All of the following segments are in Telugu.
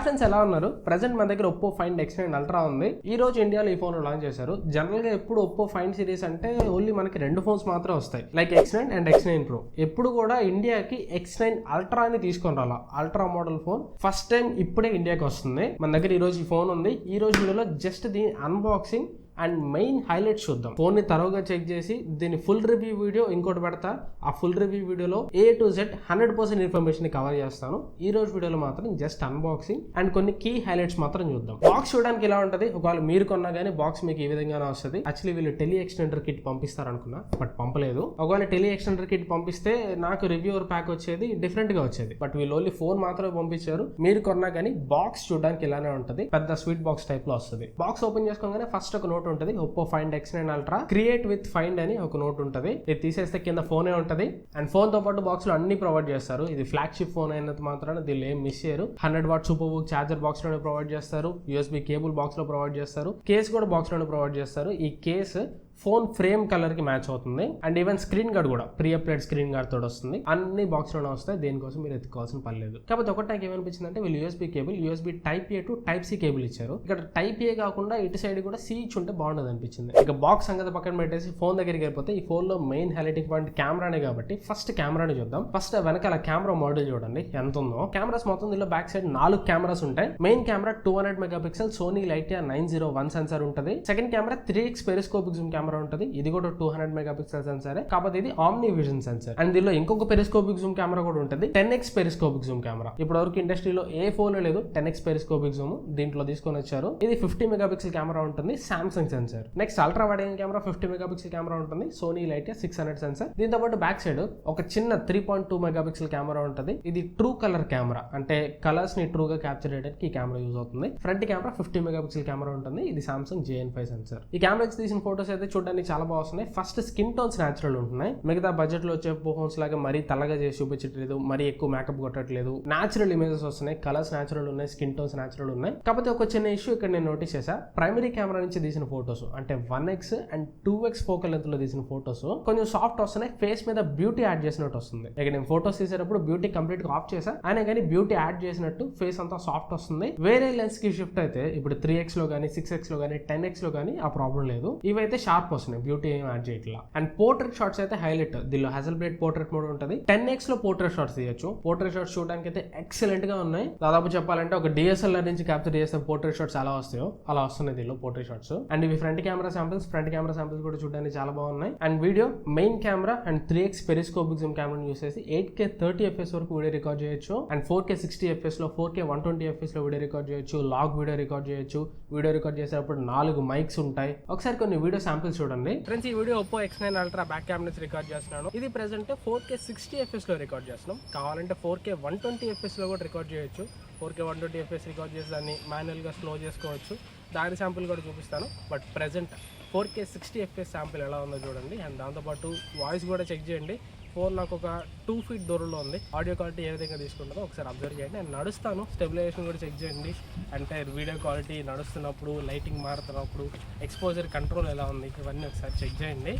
ఫ్రెండ్స్ ఎలా ఉన్నారు? ప్రెజెంట్ మన దగ్గర ఒప్పో ఫైండ్ X9 అల్ట్రా ఉంది. ఈ రోజు ఇండియాలో ఈ ఫోన్ లాంచ్ చేశారు. జనరల్ గా ఎప్పుడు ఒప్పో ఫైండ్ సిరీస్ అంటే ఓన్లీ మనకి రెండు ఫోన్స్ మాత్రమే వస్తాయి, like X9 and X9 Pro. ఎప్పుడు కూడా ఇండియాకి X9 అల్ట్రా అని తీసుకొని రాలా. Ultra model phone first time ఇప్పుడే ఇండియాకి వస్తుంది. మన దగ్గర ఈ రోజు ఈ ఫోన్ ఉంది. ఈ రోజు వీడియోలో జస్ట్ దీని అన్బాక్సింగ్ అండ్ మెయిన్ హైలైట్స్ చూద్దాం. ఫోన్ ని తరోగా చెక్ చేసి దీని ఫుల్ రివ్యూ వీడియో ఇంకోటి పెడతా. ఆ ఫుల్ రివ్యూ వీడియోలో A to Z 100% information cover చేస్తాను. ఈ రోజు వీడియోలో మాత్రం జస్ట్ అన్బాక్సింగ్ అండ్ కొన్ని కీ హైలైట్స్ మాత్రం చూద్దాం. బాక్స్ చూడడానికి ఎలా ఉంటది, ఒకవేళ మీరు కొన్నా కానీ బాక్స్ మీకు ఈ విధంగానే వస్తుంది. యాక్చువల్లీ వీళ్ళు టెలి ఎక్స్టెండర్ కిట్ పంపిస్తారు అనుకున్నా, బట్ పంపలేదు. ఒకవేళ టెలి ఎక్స్టెండర్ కిట్ పంపిస్తే నాకు రివ్యూవర్ ప్యాక్ వచ్చేది డిఫరెంట్ గా వచ్చేది, బట్ వీళ్ళు ఓన్లీ ఫోన్ మాత్రమే పంపించారు. మీరు కొన్నా కానీ బాక్స్ చూడడానికి ఇలానే ఉంటది, పెద్ద స్వీట్ బాక్స్ టైప్ లో వస్తుంది. బాక్స్ ఓపెన్ చేసుకోగానే ఫస్ట్ ఒక నోట్ ఉంటది, Oppo find X9 ultra create with find అని ఒక నోట్ ఉంటది. ఇది తీసేస్తే కింద ఫోనే ఉంటది అండ్ ఫోన్ తో పాటు బాక్స్ లో అన్ని ప్రొవైడ్ చేస్తారు. ఇది ఫ్లాగ్షిప్ ఫోన్ అయినంత మాత్రాన దీనిలో ఏం మిస్ చేయరు. 100 what super book charger box లోనే ప్రొవైడ్ చేస్తారు. USB కేబుల్ బాక్స్ లో ప్రొవైడ్ చేస్తారు. కేస్ కూడా బాక్స్ లోనే ప్రొవైడ్ చేస్తారు. ఈ కేస్ ఫోన్ ఫ్రేమ్ కలర్ కి మ్యాచ్ అవుతుంది అండ్ ఈవెన్ స్క్రీన్ గార్డ్ కూడా ప్రీ అప్లైడ్ స్క్రీన్ గార్డ్ తోడు వస్తుంది. అన్ని బాక్స్ లోనే వస్తాయి, దేనికోసం మీరు ఎత్తుకోవాల్సిన పని లేదు. కాకపోతే ఒకటి నాకు ఏమనిపించింది అంటే వీళ్ళు USB cable USB type A to type C cable ఇచ్చారు. ఇక్కడ టైప్ A కాకుండా ఇటు సైడ్ కూడా C ఇచ్చి ఉంటే బాగుండదు అనిపించింది. ఇక బాక్స్ సంగతి పక్కన పెట్టేసి ఫోన్ దగ్గరికి వెళ్ళిపోతే ఈ ఫోన్ లో మెయిన్ హైలైటింగ్ పాయింట్ కెమెరానే కాబట్టి ఫస్ట్ కెమెరాని చూద్దాం. ఫస్ట్ వెనకాల కెమెరా మోడల్ చూడండి ఎంత ఉందో. కెమెరాస్ మొత్తం దీనిలో బ్యాక్ సైడ్ 4 కెమెరాస్ ఉంటాయి. Main camera 200 megapixel Sony Lytia 901 sensor ఉంటుంది. Second camera 3x periscopic zoom camera ఉంటుంది. ఇది కూడా 200 మెగాపిక్సెల్ సెన్సార్, కాకపోతే ఇది ఆమ్ని విజన్ సెన్సార్. అండ్ దీనిలో ఇంకొక పెరిస్కోపిక్ జూమ్ కెమెరా కూడా ఉంటుంది, 10x పెరిస్కోపిక్ జూమ్ కెమెరా. ఇప్పటి వరకు ఇండస్ట్రీలో ఏ ఫోన్ లేదు 10x పెరిస్కోపిక్ జూమ్, దీంట్లో తీసుకొని వచ్చారు. ఇది 50 మెగాపిక్సెల్ కెమెరా ఉంటుంది, Samsung sensor. Next ultra wide angle camera 50 megapixel camera ఉంటుంది, సోనీ లైటియా 600 సెన్సార్. దీంతో పాటు బ్యాక్ సైడ్ ఒక చిన్న 3.2 మెగాపిక్సెల్ కెమెరా ఉంటుంది. ఇది ట్రూ కలర్ కెమెరా, అంటే కలర్స్ ని ట్రూ గా క్యాప్చర్ చేయడానికి ఈ కెమెరా యూజ్ అవుతుంది. ఫ్రంట్ కెమెరా 50 మెగాపిక్సెల్ కెమెరా ఉంటుంది. ఇది సామ్సంగ్ JN5 సెన్సార్. ఈ కెమెరా తీసిన ఫోటోస్ అయితే చూడడానికి చాలా బాగున్నాయి. ఫస్ట్ స్కిన్ టోన్స్ న్యాచురల్ ఉంటున్నాయి. మిగతా బడ్జెట్ లో వచ్చే ఫోన్స్ లాగా మరీ తెల్లగా చేసి చూపించట్లేదు, మరీ ఎక్కువ మేకప్ కొట్టట్లేదు. న్యాచురల్ ఇమేజెస్ వస్తున్నాయి, కలర్స్ న్యాచురల్ ఉన్నాయి, స్కిన్ టోన్స్ న్యాచురల్ ఉన్నాయి. కాకపోతే ఒక చిన్న ఇష్యూ ఇక్కడ నేను నోటీస్ చేసా. ప్రైమరీ కెమెరా నుంచి తీసిన ఫోటోస్ అంటే 1x and 2x focal length లో తీసిన ఫోటోస్ కొంచెం సాఫ్ట్ వస్తున్నాయి, ఫేస్ మీద బ్యూటీ యాడ్ చేసినట్టు వస్తుంది. ఇక నేను ఫోటోస్ తీసేటప్పుడు బ్యూటీ కంప్లీట్ గా ఆఫ్ చేసా, అయినా కానీ బ్యూటీ యాడ్ చేసినట్టు ఫేస్ అంతా సాఫ్ట్ వస్తుంది. వేరే లెన్స్ కి షిఫ్ట్ అయితే ఇప్పుడు 3x లో కానీ 6x లో కానీ 10x లో కానీ ఆ ప్రాబ్లం లేదు. ఇవైతే షార్ప్ వస్తున్నాయి, బ్యూటీ ఏం యాడ్ చేయట్లా. అండ్ పోర్ట్రేట్ షాట్స్ అయితే హైలైట్. దీనిలో హజల్బ్లేడ్ పోర్ట్రేట్ మోడ్ ఉంటుంది. 10x లో పోర్ట్రేట్ షాట్స్ తీయచ్చు. పోర్ట్రేట్ షాట్స్ చూడడానికి అయితే ఎక్సలెంట్ గా ఉన్నాయి. దాదాపు చెప్పాలంటే ఒక DSLR నుంచి క్యాప్చర్ చేస్తే పోర్ట్రేట్ షాట్స్ ఎలా వస్తాయో అలా వస్తున్నాయి దీనిలో పోర్ట్రేట్ షాట్స్. అండ్ ఇవి ఫ్రంట్ కెమెరా శాంపిల్స్ కూడా చూడడానికి చాలా బాగున్నాయి. And video main camera and 3x periscopic zoom camera use చేసి 8K 30 FPS వరకు వీడియో రికార్డ్ చేయొచ్చు. అండ్ 4K 60 FPS లో 4K 120 FPS లో వీడియో రికార్డ్ చేయొచ్చు. లాగ్ వీడియో రికార్డ్ చేయొచ్చు. వీడియో రికార్డ్ చేసేటప్పుడు 4 మైక్స్ ఉంటాయి. ఒకసారి కొన్ని వీడియో శాంపిల్స్ చూడండి ఫ్రెండ్స్. ఈ video Oppo X9 ultra back camera నుంచి రికార్డ్ చేస్తున్నాను. ఇది ప్రెసెంట్ 4K 60 FPS లో రికార్డ్ చేస్తున్నాం. కావాలంటే 4K 120 FPS లో కూడా రికార్డ్ చేయొచ్చు. 4K 120 FPS రికార్డ్ చేసి దాన్ని మాన్యువల్ గా స్లో చేసుకోవచ్చు. దాని శాంపిల్ కూడా చూపిస్తాను. But present 4K 60 FPS sample ఎలా ఉందో చూడండి. అండ్ దాంతోపాటు వాయిస్ కూడా చెక్ చేయండి. ఫోన్ నాకు ఒక 2 feet దూరంలో ఉంది. ఆడియో క్వాలిటీ ఏ విధంగా తీసుకుంటుందో ఒకసారి అబ్జర్వ్ చేయండి. నేను నడుస్తాను, స్టెబిలైజేషన్ కూడా చెక్ చేయండి. అంటే వీడియో క్వాలిటీ నడుస్తున్నప్పుడు, లైటింగ్ మారుతున్నప్పుడు, ఎక్స్పోజర్ కంట్రోల్ ఎలా ఉంది, ఇవన్నీ ఒకసారి చెక్ చేయండి.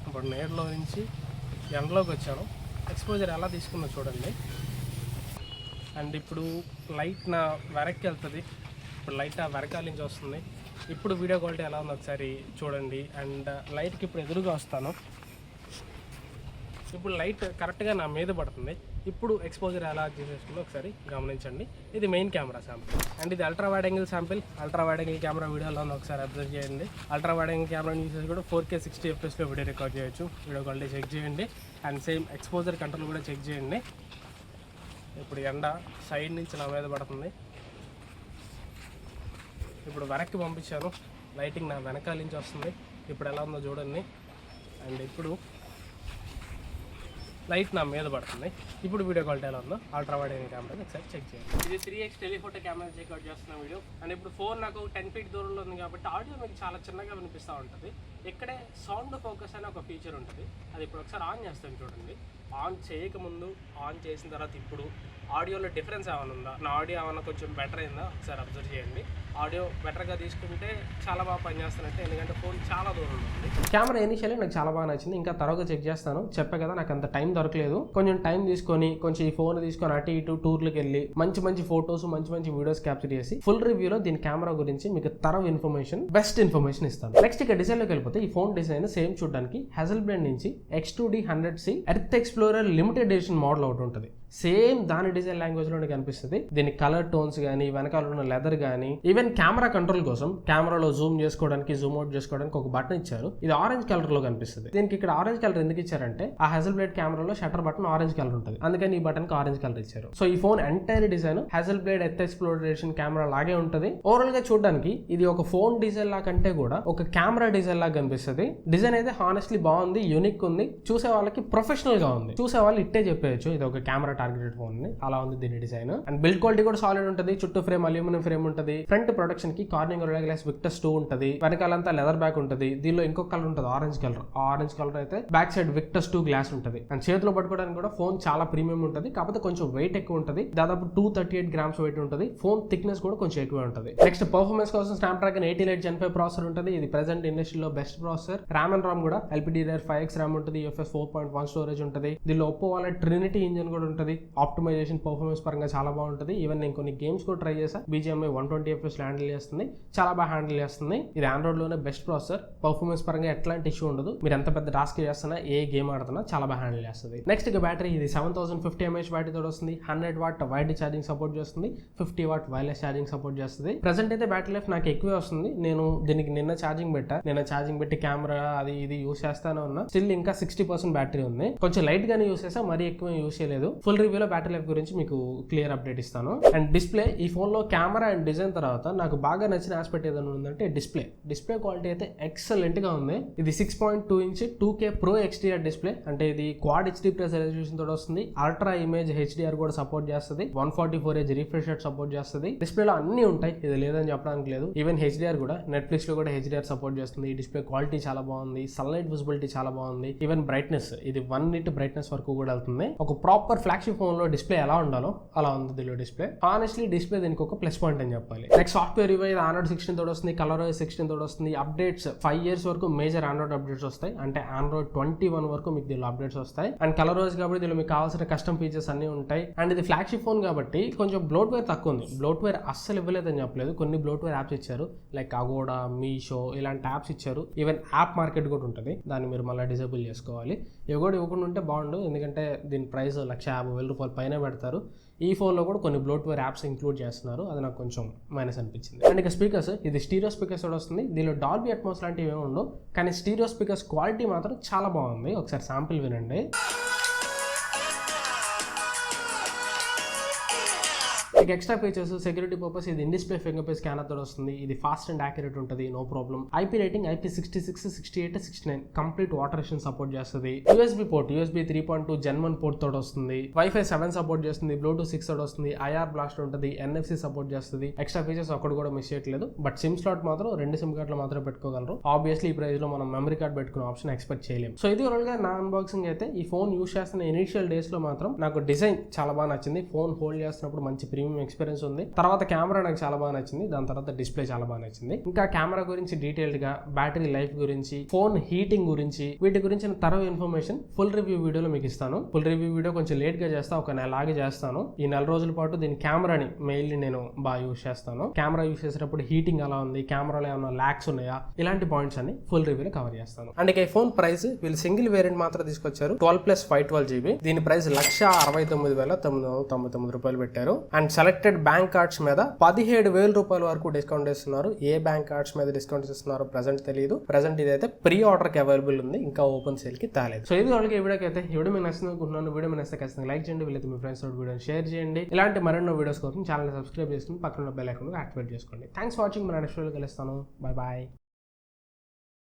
ఇప్పుడు నేరులో నుంచి ఎండలోకి వచ్చాను, ఎక్స్పోజర్ ఎలా తీసుకుందో చూడండి. అండ్ ఇప్పుడు లైట్ నా వెనక్కి వెళ్తుంది. ఇప్పుడు లైట్ ఆ వెనకాల నుంచి వస్తుంది. ఇప్పుడు వీడియో క్వాలిటీ ఎలా ఉందో ఒకసారి చూడండి. అండ్ లైట్కి ఇప్పుడు ఎదురుగా వస్తాను. ఇప్పుడు లైట్ కరెక్ట్గా నా మీద పడుతుంది. ఇప్పుడు ఎక్స్పోజర్ ఎలా చేసేస్తుందో ఒకసారి గమనించండి. ఇది మెయిన్ కెమెరా శాంపిల్. అండ్ ఇది ultra wide angle sample. Ultra wide angle camera వీడియోలో ఒకసారి అబ్జర్వ్ చేయండి. Ultra wide angle camera use చేసి కూడా 4K 60 FPS లో వీడియో రికార్డ్ చేయొచ్చు. వీడియో క్వాలిటీ చెక్ చేయండి. అండ్ సేమ్ ఎక్స్పోజర్ కంట్రోల్ కూడా చెక్ చేయండి. ఇప్పుడు ఎండ సైడ్ నుంచి నా మీద పడుతుంది. ఇప్పుడు వెనక్కి పంపించాను, లైటింగ్ నా వెనకాల నుంచి వస్తుంది. ఇప్పుడు ఎలా ఉందో చూడండి. అండ్ ఇప్పుడు లైట్ నా మీద పడుతుంది. ఇప్పుడు వీడియో క్వాలిటీ ఎలా ఉందో అల్ట్రా వైడ్ యాంగిల్ కెమెరా ఒకసారి చెక్ చేయండి. ఇది 3x టెలిఫోటో కెమెరా చెక్అవుట్ చేస్తున్న వీడియో. అండ్ ఇప్పుడు ఫోన్ నాకు 10 feet దూరంలో ఉంది కాబట్టి ఆడియో మీకు చాలా చిన్నగా వినిపిస్తూ ఉంటుంది. ఇక్కడే సౌండ్ ఫోకస్ అనే ఒక ఫీచర్ ఉంటుంది. అది ఇప్పుడు ఒకసారి ఆన్ చేస్తాను చూడండి. ఆన్ చేయకముందు, ఆన్ చేసిన తర్వాత ఇప్పుడు ఆడియోలో డిఫరెన్స్ ఏమైనా ఉందా, నా ఆడియో ఏమైనా కొంచెం బెటర్ అయిందా ఒకసారి అబ్జర్వ్ చేయండి. ఆడియో బెటర్గా తీసుకుంటే చాలా బాగా పనిచేస్తానంటే, ఎందుకంటే ఫోన్ చాలా దూరం ఉంది. కెమెరా ఇనిషియల్లీ నాకు చాలా బాగా నచ్చింది, ఇంకా తర్వాత చెక్ చేస్తాను. చెప్పే కదా నాకు అంత టైం దొరకలేదు. కొంచెం టైం తీసుకొని కొంచెం ఈ ఫోన్ తీసుకొని అటు ఇటు టూర్లకు వెళ్ళి మంచి మంచి ఫోటోస్ మంచి మంచి వీడియోస్ క్యాప్చర్ చేసి ఫుల్ రివ్యూలో దీని కెమెరా గురించి మీకు తరవ ఇన్ఫర్మేషన్, బెస్ట్ ఇన్ఫర్మేషన్ ఇస్తాను. నెక్స్ట్ ఇక డిజైన్లోకి వెళ్ళిపోతే ఈ ఫోన్ డిజైన్ సేమ్ చూడడానికి హెజల్బ్లేడ్ నుంచి X2D 100C earth explorer limited edition model ఒకటి ఉంటుంది. సేమ్ దాని డిజైన్ లాంగ్వేజ్ లోనే కనిపిస్తుంది. దీని కలర్ టోన్స్ కానీ, వెనకాల ఉన్న లెదర్ కానీ, ఈవెన్ కెమెరా కంట్రోల్ కోసం కెమెరాలో జూమ్ చేసుకోవడానికి, జూమ్ అవుట్ చేసుకోవడానికి ఒక బటన్ ఇచ్చారు. ఇది ఆరెంజ్ కలర్ లో కనిపిస్తుంది. దీనికి ఇక్కడ ఆరెంజ్ కలర్ ఎందుకు ఇచ్చారంటే ఆ హెజల్బ్లేడ్ కెమెరాలో షట్టర్ బటన్ ఆరెంజ్ కలర్ ఉంటుంది, అందుకని ఈ బటన్ కి ఆరెంజ్ కలర్ ఇచ్చారు. సో ఈ phone entire design Hasselblad earth exploration camera లాగే ఉంటుంది. ఓవరాల్ గా చూడడానికి ఇది ఒక ఫోన్ డిజైన్ లా కంటే కూడా ఒక కెమెరా డిజైన్ లాగా కనిపిస్తుంది. డిజైన్ అయితే హానెస్ట్లీ బాగుంది, యూనిక్ ఉంది, చూసే వాళ్ళకి ప్రొఫెషనల్ గా ఉంది. చూసే వాళ్ళు ఇట్టే చెప్పేయచ్చు ఇది ఒక కెమెరా టార్గెటెడ్ ఫోన్ ని, అలా ఉంది దీని డిజైన్. అండ్ బిల్డ్ క్వాలిటీ కూడా సాలిడ్ ఉంటుంది. చుట్టూ ఫ్రేమ్ అల్యూమినియం ఫ్రేమ్ ఉంటుంది. ఫ్రంట్ ప్రొటెక్షన్ కి కార్నింగ్ గొరిల్లా గ్లాస్ విక్టస్ 2 ఉంటుంది. వెనకాలంతా లెదర్ బ్యాక్ ఉంటుంది. దీనిలో ఇంకొక కలర్ ఉంటుంది ఆరెంజ్ కలర్. ఆరెంజ్ కలర్ అయితే బ్యాక్ సైడ్ విక్టస్ 2 గ్లాస్ ఉంటుంది. అండ్ చేతిలో పట్టుకోవడానికి కూడా ఫోన్ చాలా ప్రీమియం ఉంటుంది, కాకపోతే కొంచెం వెయిట్ ఎక్కువ ఉంటుంది. దాదాపు 238 గ్రామ్స్ వెయిట్ ఉంటుంది. ఫోన్ థిక్నెస్ కూడా కొంచెం ఎక్కువ ఉంటుంది. నెక్స్ట్ పర్ఫార్మెన్స్ కోసం స్నాప్డ్రాగన్ 88 Gen 5 ప్రాసెసర్ ఉంటుంది. ఇది ప్రెసెంట్ ఇండస్ట్రీలో best processor. RAM and Ram కూడా LPDDR5X ర్యామ్ ఉంటుంది. UFS 4.1 స్టోరేజ్ ఉంటుంది. దీనిలో ఒప్పో వాళ్ళ ట్రినిటీ ఇంజన్ కూడా ఉంటుంది. ఆప్టిమైజేషన్ పర్ఫార్మెన్స్ పరంగా చాలా బాగుంటుంది. ఈవెన్ నేను కొన్ని గేమ్స్ కూడా ట్రై చేసా. BGMI 120 FPS హ్యాండిల్ చేస్తుంది, చాలా బాగా హ్యాండిల్ చేస్తుంది. ఇది ఆండ్రాయిడ్ లోనే బెస్ట్ ప్రాసెసర్. పర్ఫార్మెన్స్ పరంగా ఎట్లాంటి ఇష్యూ ఉండదు. మీరు ఎంత పెద్ద టాస్క్ చేస్తున్నా, ఏ గేమ్ ఆడుతున్నా చాలా బాగా హ్యాండిల్ చేస్తుంది. నెక్స్ట్ ఇక బ్యాటరీ, ఇది 7050 mAh బ్యాటరీ తోడు వస్తుంది. 100 వాట్ వైడ్ ఛార్జింగ్ సపోర్ట్ చేస్తుంది. 50 వాట్ వైర్లెస్ ఛార్జింగ్ సపోర్ట్ చేస్తుంది. ప్రెసెంట్ అయితే బ్యాటరీ లైఫ్ నాకు ఎక్కువే వస్తుంది. నేను దీనికి నిన్న ఛార్జింగ్ పెట్టి కెమెరా అది ఇది యూస్ చేస్తానే ఉన్నా. స్టిల్ ఇంకా 60% బ్యాటరీ ఉంది. కొంచెం లైట్ గానే యూస్ చేసా, మరీ ఎక్కువ యూస్ చేయలేదు. ఫుల్ రివ్యూలో బ్యాటరీ లైఫ్ గురించి మీకు క్లియర్ అప్డేట్ ఇస్తాను. అండ్ డిస్ప్లే, ఈ ఫోన్ లో కెమెరా అండ్ డిజైన్ తర్వాత నాకు బాగా నచ్చిన ఆస్పెక్ట్ ఏదైనా ఉందంటే డిస్ప్లే క్వాలిటీ అయితే ఎక్సలెంట్ గా ఉంది. ఇది 6.2 inch 2K Pro XDR display, అంటే ఇది క్వాడ్ HD ప్లస్ రెజల్యూషన్ తోటి వస్తుంది. అల్ట్రా ఇమేజ్ HDR కూడా సపోర్ట్ చేస్తుంది. 144Hz రిఫ్రెష్ రేట్ సపోర్ట్ చేస్తుంది. డిస్ప్లేలో అన్ని ఉంటాయి, ఇది లేదని చెప్పడానికి లేదు. ఈవెన్ HDR కూడా, నెట్ఫ్లిక్స్ లో కూడా HDR సపోర్ట్ చేస్తుంది. ఈ డిస్ప్లే క్వాలిటీ చాలా బాగుంది. సన్లైట్ విజిబిలిటీ చాలా బాగుంది. ఈవెన్ బ్రైట్నెస్, ఇది 1 nit బ్రైట్నెస్ వరకు కూడా వెళ్తుంది. ఒక ప్రాపర్ ఫ్లాగ్షిప్ ఫోన్ లో డిస్ప్లే ఎలా ఉండాలో అలా ఉంది దీనిలో డిస్ప్లే. హానెస్ట్లీ డిస్ప్లే దీనికి ఒక ప్లస్ పాయింట్ అని చెప్పాలి. నెక్స్ట్ సాఫ్ట్వేర్ రివైజ్ Android 16 తోడు వస్తుంది. ColorOS 16 తోడు వస్తుంది. అప్డేట్స్ 5 years వరకు మేజర్ ఆండ్రాయిడ్ అప్డేట్స్ వస్తాయి. అంటే Android 21 వరకు మీకు దీనిలో అప్డేట్స్ వస్తాయి. అండ్ ColorOS కాబట్టి దీనిలో మీకు కావాల్సిన కస్టమ్ ఫీచర్స్ అన్ని ఉంటాయి. అండ్ ఇది ఫ్లాగ్షిప్ ఫోన్ కాబట్టి కొంచెం బ్లోట్వేర్ తక్కువ ఉంది. బ్లోట్వేర్ అస్సలు ఇవ్వలేదని చెప్పలేదు, కొన్ని బ్లోట్వేర్ యాప్స్ ఇచ్చారు, లైక్ అగోడా, మీషో ఇలాంటి యాప్స్ ఇచ్చారు. ఈవెన్ యాప్ మార్కెట్ కూడా ఉంటుంది, దాన్ని మీరు మళ్ళీ డిజేబుల్ చేసుకోవాలి. ఇవి కూడా ఇవ్వకుండా ఉంటే బాగుండు, ఎందుకంటే దీని ప్రైస్ ₹150,000 పైన పెడతారు. ఈ ఫోన్లో కూడా కొన్ని బ్లోట్వేర్ యాప్స్ ఇంక్లూడ్ చేస్తున్నారు, అది నాకు కొంచెం మైనస్ అనిపించింది. అండ్ ఇక స్పీకర్స్, ఇది స్టీరియో స్పీకర్స్ కూడా వస్తుంది. దీనిలో డాల్బీ అట్మాస్ లాంటివి ఏమి ఉండవు, కానీ స్టీరియో స్పీకర్స్ క్వాలిటీ మాత్రం చాలా బాగుంది. ఒకసారి శాంపిల్ వినండి. ఇక ఎక్స్ట్రా ఫీచర్స్, సెక్యూరిటీ పర్పస్ ఇది in display finger print scanner తో వస్తుంది. ఇది ఫాస్ట్ అండ్ యాక్యురేట్ ఉంటుంది, no problem. IP rating IP66, 68, 69. Complete water resistance support చేస్తుంది. USB port USB 3.2 Gen 1 port తోటి వస్తుంది. Wi-Fi 7 సపోర్ట్ చేస్తుంది. Bluetooth 6 తోటి వస్తుంది. IR బ్లాస్ట్ ఉంటుంది. NFC సపోర్ట్ చేస్తుంది. ఎక్స్ట్రా ఫీచర్స్ ఒక్కటి కూడా మిస్ చేయట్లేదు. బట్ సిమ్ స్లాట్ మాత్రం 2 సిమ్ కార్డులు మాత్రమే పెట్టుకోగలరు. ఆబ్వియస్లీ ఈ ప్రైస్ లో మనం మెమరీ కార్డ్ పెట్టుకునే ఆప్షన్ ఎక్స్పెక్ట్ చేయలేము. సో ఇది ఓవరాల్ గా నా అన్బాక్సింగ్ అయితే. ఈ ఫోన్ యూస్ చేస్తున్న ఇనిషియల్ డేస్ లో మాత్రం నాకు డిజైన్ చాలా బాగా నచ్చింది. ఫోన్ హోల్డ్ చేస్తున్నప్పుడు మంచి ప్రీమియం ఎక్స్పీరియన్స్ ఉంది. తర్వాత కెమెరా నాకు చాలా బాగా నచ్చింది. దాని తర్వాత డిస్ప్లే చాలా బాగా నచ్చింది. ఇంకా కెమెరా గురించి డీటెయిల్డ్ గా, బ్యాటరీ లైఫ్ గురించి, ఫోన్ హీటింగ్ గురించి, వీటి గురించి తరవ ఇన్ఫర్మేషన్ ఫుల్ రివ్యూ వీడియోలో మీకు ఇస్తాను. ఫుల్ రివ్యూ వీడియో కొంచెం లేట్ గా చేస్తా, ఒక నెల ఆగి చేస్తాను. ఈ 4 రోజుల పాటు దీని కెమెరాని మెయిన్లీ నేను బాగా యూస్ చేస్తాను. కెమెరా యూస్ చేసేటప్పుడు హీటింగ్ ఎలా ఉంది, కెమెరాలో ఏమైనా ల్యాక్స్ ఉన్నాయా, ఇలాంటి పాయింట్స్ అన్ని ఫుల్ రివ్యూలో కవర్ చేస్తాను. అండ్ ఇక ఈ ఫోన్ ప్రైస్ వీళ్ళు సింగిల్ వేరియంట్ మాత్రం తీసుకొచ్చారు. 12+512 GB. దీని ప్రైస్ ₹169,999 పెట్టారు. అండ్ సెలెక్టెడ్ బ్యాంక్ కార్డ్స్ మీద ₹17,000 వరకు డిస్కౌంట్ ఇస్తున్నారు. ఏ బ్యాంక్ కార్డ్స్ మీద డిస్కౌంట్ ఇస్తున్నారు ప్రెసెంట్ తెలియదు. ప్రెసెంట్ ఇదైతే ప్రీ ఆర్డర్ కి అవైలబుల్ ఉంది, ఇంకా ఓపెన్ సేల్ కి తేలేదు. సో ఇది వాళ్ళకి ఈ వీడియోకి అయితే. ఈ వీడియో మీకు నచ్చింది అనుకుంటున్నాను. వీడియో మీకు నచ్చితే ఖచ్చితంగా లైక్ చేయండి, వీళ్ళైతే మీ ఫ్రెండ్స్ తోటి వీడియోని షేర్ చేయండి. ఇలాంటి మరెన్నో వీడియోస్ కోసం ఛానల్ సబ్స్క్రైబ్ చేసుకుని పక్కన బెల్ ఐకాన్ యాక్టివేట్ చేసుకోండి. Thanks for watching. మన నెక్స్ట్ వీడియోలో కలుస్తాను. Bye bye.